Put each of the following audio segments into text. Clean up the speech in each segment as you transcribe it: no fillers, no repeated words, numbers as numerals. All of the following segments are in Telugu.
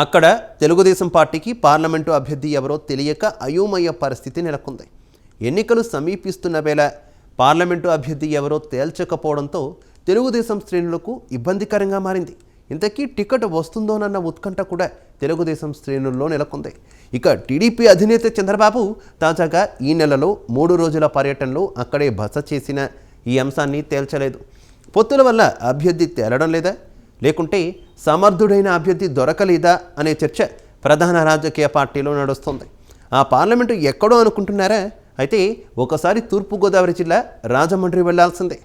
అక్కడ తెలుగుదేశం పార్టీకి పార్లమెంటు అభ్యర్థి ఎవరో తెలియక అయోమయ పరిస్థితి నెలకొంది. ఎన్నికలు సమీపిస్తున్న వేళ పార్లమెంటు అభ్యర్థి ఎవరో తేల్చకపోవడంతో తెలుగుదేశం శ్రేణులకు ఇబ్బందికరంగా మారింది. ఇంతకీ టికెట్ వస్తుందోనన్న ఉత్కంఠ కూడా తెలుగుదేశం శ్రేణుల్లో నెలకొంది. ఇక టీడీపీ అధినేత చంద్రబాబు తాజాగా ఈ నెలలో 3 రోజుల పర్యటనలో అక్కడే బస చేసిన ఈ అంశాన్ని తేల్చలేదు. పొత్తుల వల్ల అభ్యర్థి తేలడం లేదా, లేకుంటే సమర్థుడైన అభ్యర్థి దొరకలేదా అనే చర్చ ప్రధాన రాజకీయ పార్టీలో నడుస్తుంది. ఆ పార్లమెంటు ఎక్కడో అనుకుంటున్నారా? అయితే ఒకసారి తూర్పుగోదావరి జిల్లా రాజమండ్రి వెళ్లాల్సిందే.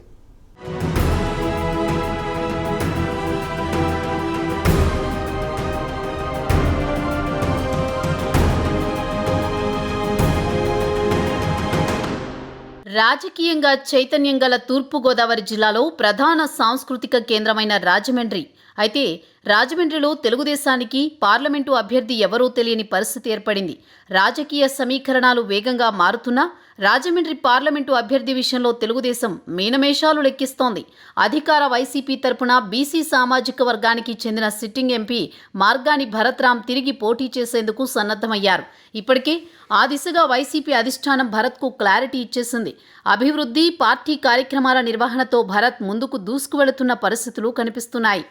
రాజకీయంగా చైతన్యం గల తూర్పుగోదావరి జిల్లాలో ప్రధాన సాంస్కృతిక కేంద్రమైన రాజమండ్రి. అయితే రాజమండ్రిలో తెలుగుదేశానికి పార్లమెంటు అభ్యర్థి ఎవరో తెలియని పరిస్థితి ఏర్పడింది. రాజకీయ సమీకరణాలు వేగంగా మారుతున్నా రాజమండ్రి పార్లమెంటు అభ్యర్థి విషయంలో తెలుగుదేశం మీనమేషాలు లెక్కిస్తోంది. అధికార వైసీపీ తరపున బీసీ సామాజిక వర్గానికి చెందిన సిట్టింగ్ ఎంపీ మార్గాని భరత్రామ్ తిరిగి పోటీ చేసేందుకు సన్నద్ధమయ్యారు. ఇప్పటికే ఆ దిశగా వైసీపీ అధిష్టానం భరత్కు క్లారిటీ ఇచ్చేసింది. అభివృద్ధి, పార్టీ కార్యక్రమాల నిర్వహణతో భరత్ ముందుకు దూసుకువెళుతున్న పరిస్థితులు కనిపిస్తున్నాయి.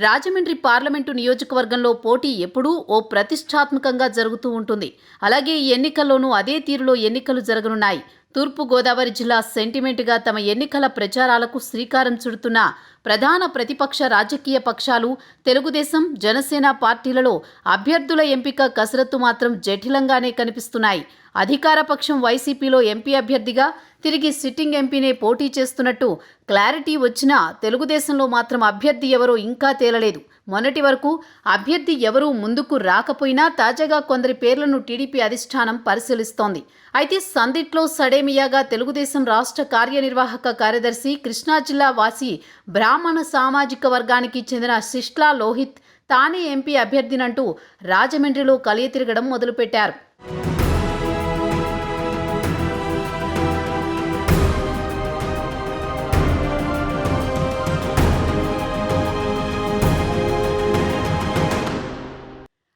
రాజమండ్రి పార్లమెంటు నియోజకవర్గంలో పోటీ ఎప్పుడూ ఓ ప్రతిష్టాత్మకంగా జరుగుతూ ఉంటుంది. అలాగే ఈ ఎన్నికల్లోనూ అదే తీరులో ఎన్నికలు జరగనున్నాయి. తూర్పుగోదావరి జిల్లా సెంటిమెంట్గా తమ ఎన్నికల ప్రచారాలకు శ్రీకారం చుడుతున్న ప్రధాన ప్రతిపక్ష రాజకీయ పక్షాలు తెలుగుదేశం, జనసేన పార్టీలలో అభ్యర్థుల ఎంపిక కసరత్తు మాత్రం జటిలంగానే కనిపిస్తున్నాయి. అధికార పక్షం వైసీపీలో ఎంపీ అభ్యర్థిగా తిరిగి సిట్టింగ్ ఎంపీనే పోటీ చేస్తున్నట్టు క్లారిటీ వచ్చినా తెలుగుదేశంలో మాత్రం అభ్యర్థి ఎవరో ఇంకా తేలలేదు. మొన్నటి వరకు అభ్యర్థి ఎవరూ ముందుకు రాకపోయినా తాజాగా కొందరి పేర్లను టీడీపీ అధిష్టానం పరిశీలిస్తోంది. అయితే సందిట్లో సడేమియాగా తెలుగుదేశం రాష్ట్ర కార్యనిర్వాహక కార్యదర్శి, కృష్ణా జిల్లా వాసి, బ్రాహ్మణ సామాజిక వర్గానికి చెందిన శిష్లా లోహిత్ తానే ఎంపీ అభ్యర్థినంటూ రాజమండ్రిలో కలియ తిరగడం మొదలుపెట్టారు.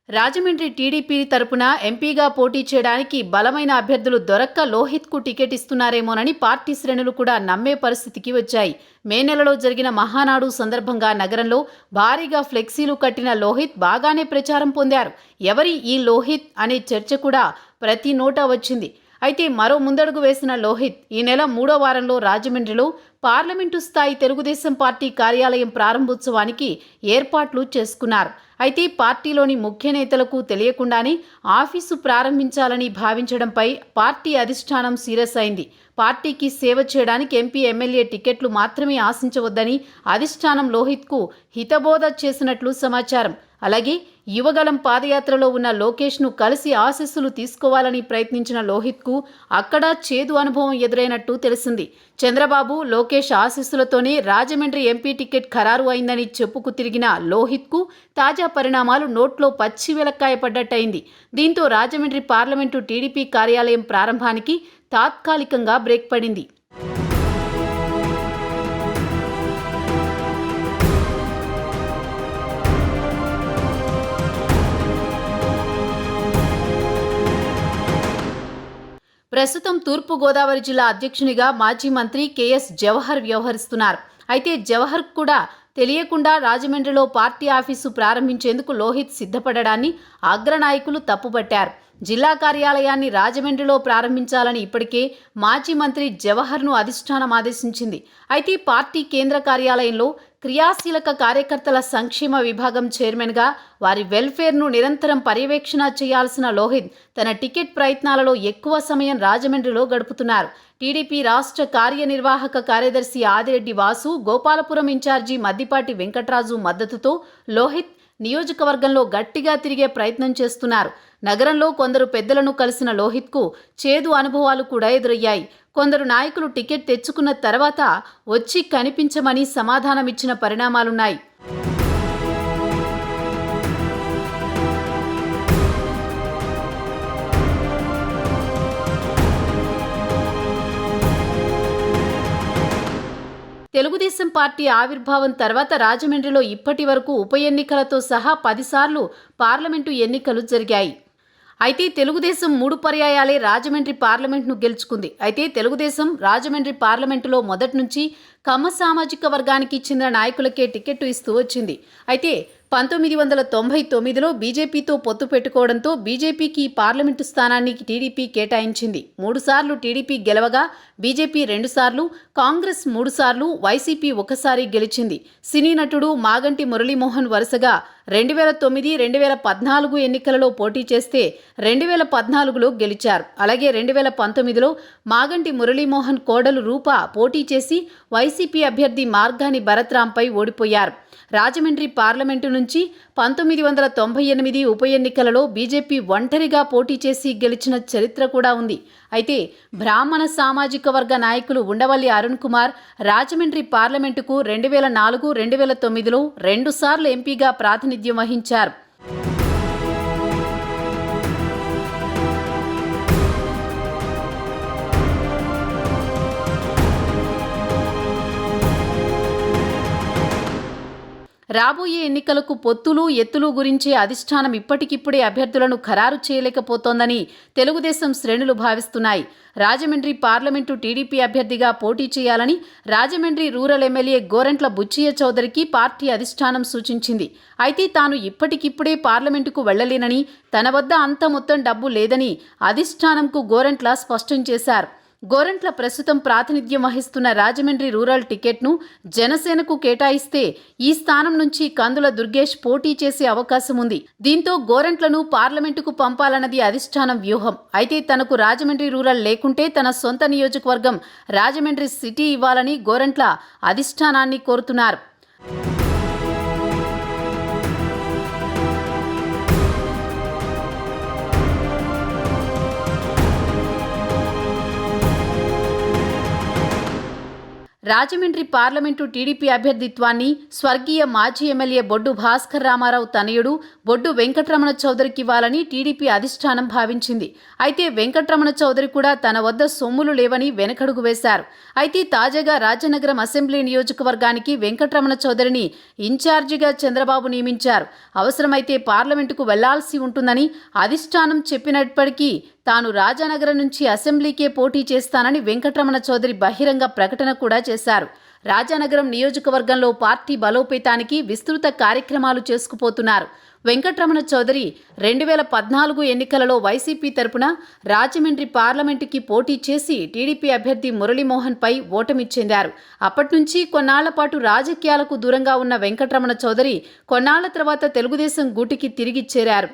రాజమండ్రి టీడీపీ తరపున ఎంపీగా పోటీ చేయడానికి బలమైన అభ్యర్థులు దొరక్క లోహిత్కు టికెట్ ఇస్తున్నారేమోనని పార్టీ శ్రేణులు కూడా నమ్మే పరిస్థితికి వచ్చాయి. మే నెలలో జరిగిన మహానాడు సందర్భంగా నగరంలో భారీగా ఫ్లెక్సీలు కట్టిన లోహిత్ బాగానే ప్రచారం పొందారు. ఎవరి ఈ లోహిత్ అనే చర్చ కూడా ప్రతి నోటా వచ్చింది. అయితే మరో ముందడుగు వేసిన లోహిత్ ఈ నెల 3వ వారంలో రాజమండ్రిలో పార్లమెంటు స్థాయి తెలుగుదేశం పార్టీ కార్యాలయం ప్రారంభోత్సవానికి ఏర్పాట్లు చేసుకున్నారు. అయితే పార్టీలోని ముఖ్య నేతలకు తెలియకుండానే ఆఫీసు ప్రారంభించాలని భావించడంపై పార్టీ అధిష్టానం సీరియస్ అయింది. పార్టీకి సేవ చేయడానికి ఎంపీ, ఎమ్మెల్యే టికెట్లు మాత్రమే ఆశించవద్దని అధిష్టానం లోహిత్కు హితబోధ చేసినట్లు సమాచారం. అలాగే యువగలం పాదయాత్రలో ఉన్న లోకేష్ను కలిసి ఆశీస్సులు తీసుకోవాలని ప్రయత్నించిన లోహిత్కు అక్కడ చేదు అనుభవం ఎదురైనట్టు తెలిసింది. చంద్రబాబు, లోకేష్ ఆశీస్సులతోనే రాజమండ్రి ఎంపీ టికెట్ ఖరారు అయిందని చెప్పుకు తిరిగిన లోహిత్కు తాజా పరిణామాలు నోట్లో పచ్చి వెలక్కాయ పడ్డట్టయింది. దీంతో రాజమండ్రి పార్లమెంటు టీడీపీ కార్యాలయం ప్రారంభానికి తాత్కాలికంగా బ్రేక్ పడింది. ప్రస్తుతం తూర్పుగోదావరి జిల్లా అధ్యక్షునిగా మాజీ మంత్రి కేఎస్ జవహర్ వ్యవహరిస్తున్నారు. అయితే జవహర్ కూడా తెలియకుండా రాజమండ్రిలో పార్టీ ఆఫీసు ప్రారంభించేందుకు లోహిత్ సిద్ధపడడాన్ని అగ్రనాయకులు తప్పుపట్టారు. జిల్లా కార్యాలయాన్ని రాజమండ్రిలో ప్రారంభించాలని ఇప్పటికే మాజీ మంత్రి జవహర్ను అధిష్టానం ఆదేశించింది. అయితే పార్టీ కేంద్ర కార్యాలయంలో క్రియాశీలక కార్యకర్తల సంక్షేమ విభాగం చైర్మన్గా వారి వెల్ఫేర్ను నిరంతరం పర్యవేక్షణ చేయాల్సిన లోహిత్ తన టికెట్ ప్రయత్నాలలో ఎక్కువ సమయం రాజమండ్రిలో గడుపుతున్నారు. టీడీపీ రాష్ట్ర కార్యనిర్వాహక కార్యదర్శి ఆదిరెడ్డి వాసు, గోపాలపురం ఇన్ఛార్జి మద్దిపాటి వెంకట్రాజు మద్దతుతో లోహిత్ నియోజకవర్గంలో గట్టిగా తిరిగే ప్రయత్నం చేస్తున్నారు. నగరంలో కొందరు పెద్దలను కలిసిన లోహిత్కు చేదు అనుభవాలు కూడా ఎదురయ్యాయి. కొందరు నాయకులు టికెట్ తెచ్చుకున్న తర్వాత వచ్చి కనిపించమని సమాధానమిచ్చిన పరిణామాలున్నాయి. తెలుగుదేశం పార్టీ ఆవిర్భావం తర్వాత రాజమండ్రిలో ఇప్పటి వరకు ఉప ఎన్నికలతో సహా 10 సార్లు పార్లమెంటు ఎన్నికలు జరిగాయి. అయితే తెలుగుదేశం 3 పర్యాయాలే రాజమండ్రి పార్లమెంట్ను గెలుచుకుంది. అయితే తెలుగుదేశం రాజమండ్రి పార్లమెంటులో మొదటి నుంచి కమ్మ సామాజిక వర్గానికి చెందిన నాయకులకే టికెట్ ఇస్తూ వచ్చింది. అయితే 1999లో బీజేపీతో పొత్తు పెట్టుకోవడంతో బీజేపీకి పార్లమెంటు స్థానాన్ని టీడీపీ కేటాయించింది. 3 సార్లు టీడీపీ గెలవగా బీజేపీ 2 సార్లు, కాంగ్రెస్ 3 సార్లు, వైసీపీ 1 సారి గెలిచింది. సినీ నటుడు మాగంటి మురళీమోహన్ వరుసగా 2009, 2014 ఎన్నికలలో పోటీ చేస్తే 2014లో గెలిచారు. అలాగే 2019లో మాగంటి మురళీమోహన్ కోడలు రూప పోటీ చేసి వైసీపీ అభ్యర్థి మార్గాని భరత్రాంపై ఓడిపోయారు. రాజమండ్రి పార్లమెంటు నుంచి 1998 ఉప ఎన్నికలలో బీజేపీ ఒంటరిగా పోటీ చేసి గెలిచిన చరిత్ర కూడా ఉంది. అయితే బ్రాహ్మణ సామాజిక వర్గ నాయకులు ఉండవల్లి అరుణ్ కుమార్ రాజమండ్రి పార్లమెంటుకు 2004, 2009లో 2 సార్లు ఎంపీగా ప్రాతినిధ్యం వహించారు. రాబోయే ఎన్నికలకు పొత్తులు, ఎత్తులు గురించే అధిష్టానం ఇప్పటికిప్పుడే అభ్యర్థులను ఖరారు చేయలేకపోతోందని తెలుగుదేశం శ్రేణులు భావిస్తున్నాయి. రాజమండ్రి పార్లమెంటు టీడీపీ అభ్యర్థిగా పోటీ చేయాలని రాజమండ్రి రూరల్ ఎమ్మెల్యే గోరంట్ల బుచ్చయ్య చౌదరికి పార్టీ అధిష్టానం సూచించింది. అయితే తాను ఇప్పటికిప్పుడే పార్లమెంటుకు వెళ్లలేనని, తన వద్ద అంత మొత్తం డబ్బు లేదని అధిష్టానంకు గోరంట్ల స్పష్టం చేశారు. గోరంట్ల ప్రస్తుతం ప్రాతినిధ్యం వహిస్తున్న రాజమండ్రి రూరల్ టికెట్ను జనసేనకు కేటాయిస్తే ఈ స్థానం నుంచి కందుల దుర్గేష్ పోటీ చేసే అవకాశం ఉంది. దీంతో గోరంట్లను పార్లమెంటుకు పంపాలన్నది అధిష్టానం వ్యూహం. అయితే తనకు రాజమండ్రి రూరల్ లేకుంటే తన సొంత నియోజకవర్గం రాజమండ్రి సిటీ ఇవ్వాలని గోరంట్ల అధిష్టానాన్ని కోరుతున్నారు. రాజమండ్రి పార్లమెంటు టీడీపీ అభ్యర్థిత్వాన్ని స్వర్గీయ మాజీ ఎమ్మెల్యే బొడ్డు భాస్కర్ రామారావు తనయుడు బొడ్డు వెంకటరమణ చౌదరికి ఇవ్వాలని టీడీపీ అధిష్టానం భావించింది. అయితే వెంకటరమణ చౌదరి కూడా తన వద్ద సొమ్ములు లేవని వెనకడుగు వేశారు. అయితే తాజాగా రాజనగరం అసెంబ్లీ నియోజకవర్గానికి వెంకటరమణ చౌదరిని ఇన్ఛార్జిగా చంద్రబాబు నియమించారు. అవసరమైతే పార్లమెంటుకు వెళ్లాల్సి ఉంటుందని అధిష్టానం చెప్పినప్పటికీ తాను రాజానగరం నుంచి అసెంబ్లీకే పోటీ చేస్తానని వెంకటరమణ చౌదరి బహిరంగ ప్రకటన కూడా చేశారు. రాజానగరం నియోజకవర్గంలో పార్టీ బలోపేతానికి విస్తృత కార్యక్రమాలు చేసుకుపోతున్నారు. వెంకటరమణ చౌదరి 2014 ఎన్నికలలో వైసీపీ తరపున రాజమండ్రి పార్లమెంటుకి పోటీ చేసి టీడీపీ అభ్యర్థి మురళీమోహన్పై ఓటమి చెందారు. అప్పటి నుంచి కొన్నాళ్ల పాటు రాజకీయాలకు దూరంగా ఉన్న వెంకటరమణ చౌదరి కొన్నాళ్ల తర్వాత తెలుగుదేశం గూటికి తిరిగి చేరారు.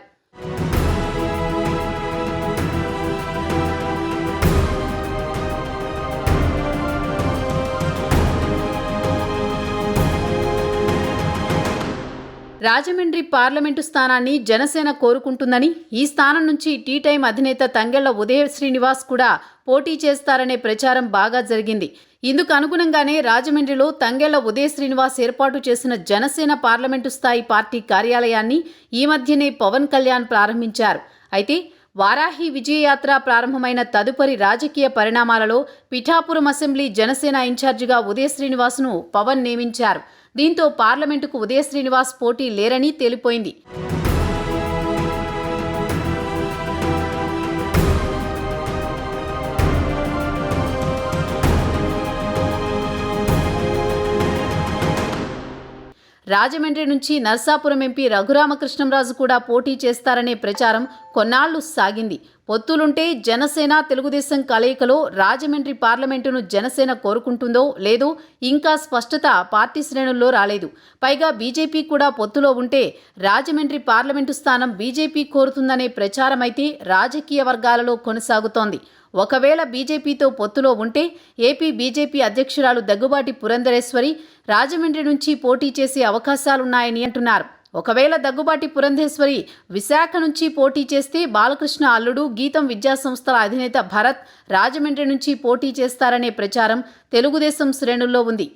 రాజమండ్రి పార్లమెంటు స్థానాన్ని జనసేన కోరుకుంటుందని, ఈ స్థానం నుంచి టీ టైం అధినేత తంగెళ్ల ఉదయ శ్రీనివాస్ కూడా పోటీ చేస్తారనే ప్రచారం బాగా జరిగింది. ఇందుకు అనుగుణంగానే రాజమండ్రిలో తంగెళ్ల ఉదయ శ్రీనివాస్ ఏర్పాటు చేసిన జనసేన పార్లమెంటు స్థాయి పార్టీ కార్యాలయాన్ని ఈ మధ్యనే పవన్ కళ్యాణ్ ప్రారంభించారు. అయితే వారాహి విజయయాత్ర ప్రారంభమైన తదుపరి రాజకీయ పరిణామాలలో పిఠాపురం అసెంబ్లీ జనసేన ఇన్ఛార్జిగా ఉదయ శ్రీనివాస్ను పవన్ నియమించారు. దీంతో పార్లమెంటుకు ఉదయ శ్రీనివాస్ పోటీ లేరని తేలిపోయింది. రాజమండ్రి నుంచి నర్సాపురం ఎంపీ రఘురామకృష్ణంరాజు కూడా పోటీ చేస్తారనే ప్రచారం కొన్నాళ్లు సాగింది. పొత్తులుంటే జనసేన తెలుగుదేశం కలయికలో రాజమండ్రి పార్లమెంటును జనసేన కోరుకుంటుందో లేదో ఇంకా స్పష్టత పార్టీ శ్రేణుల్లో రాలేదు. పైగా బీజేపీ కూడా పొత్తులో ఉంటే రాజమండ్రి పార్లమెంటు స్థానం బీజేపీ కోరుతుందనే ప్రచారమైతే రాజకీయ వర్గాలలో కొనసాగుతోంది. ఒకవేళ బీజేపీతో పొత్తులో ఉంటే ఏపీ బీజేపీ అధ్యక్షురాలు దగ్గుబాటి పురంధరేశ్వరి రాజమండ్రి నుంచి పోటీ చేసే అవకాశాలున్నాయని అంటున్నారు. ఒకవేళ దగ్గుబాటి పురంధేశ్వరి విశాఖ నుంచి పోటీ చేస్తే బాలకృష్ణ అల్లుడు గీతం విద్యాసంస్థల అధినేత భరత్ రాజమండ్రి నుంచి పోటీ చేస్తారనే ప్రచారం తెలుగుదేశం శ్రేణుల్లో ఉంది.